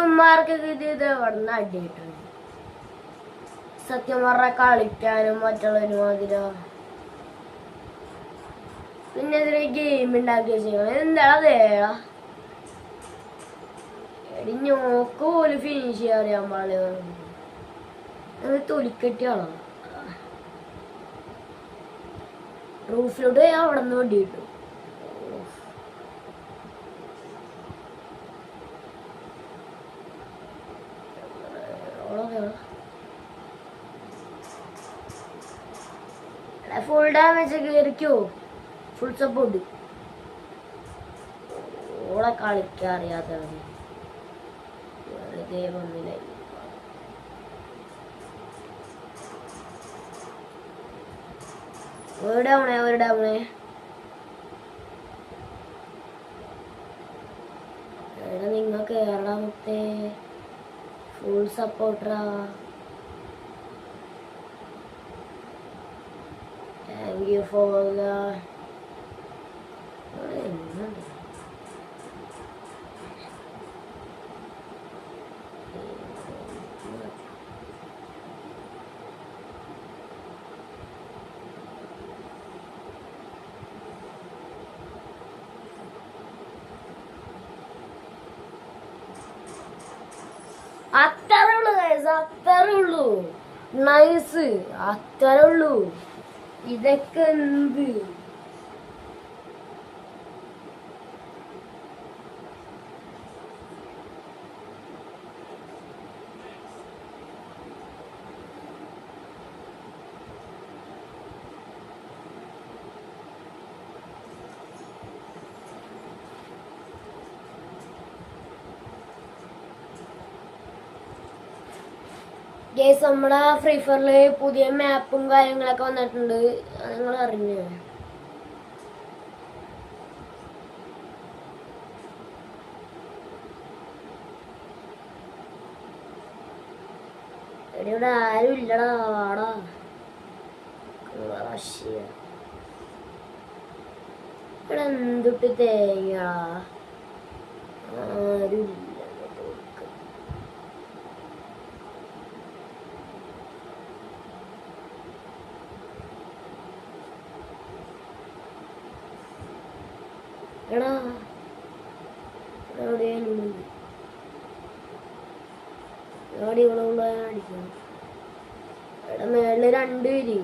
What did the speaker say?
ഉമ്മാർക്കൊക്കെ ഇത് എവിടുന്ന് അടിയിട്ടുണ്ട്. സത്യം പറഞ്ഞ കളിക്കാനും മറ്റുള്ളതിനും മാതിര. പിന്നെ ഇതിന് ഗെയിം ഉണ്ടാക്കി വെച്ചാൽ എന്താണ് വേള എടി നോക്ക് പോലും ഫിനിഷ് ചെയ്യാൻ അറിയാൻ പാടില്ല. തൊലിക്കെട്ടിയാണോ റൂഫിലോട്ട് അവിടെ നിന്ന് വണ്ടി കിട്ടും. ഫുൾ ഡാമേജ് കയറിക്കോ, ഫുൾ സപ്പോർട്ട്. ഓളെ കളിക്കാൻ അറിയാത്തവര് വെറുതെ വന്നില്ല. ഒരിടവണേ നിങ്ങൾ കേരളത്തെ ഫുൾ സപ്പോർട്ടറാ. Thank you for the അത്രയുള്ളൂ നൈസ്, അത്രയുള്ളൂ. ഇതൊക്കെ എന്ത് ഗൈസ്, നമ്മുടെ ഫ്രീ ഫയറില് പുതിയ മാപ്പും കാര്യങ്ങളൊക്കെ വന്നിട്ടുണ്ട്. നിങ്ങൾ അറിഞ്ഞു? ഇവിടെ ആരും ഇല്ലടാ, വാടാ ഇവിടെ എന്തുട്ട് തേങ്ങ ആരും ഇല്ല. എടാ എവിടെയാണ് അടിക്കണം. എടാ മേളില് 2 പേര്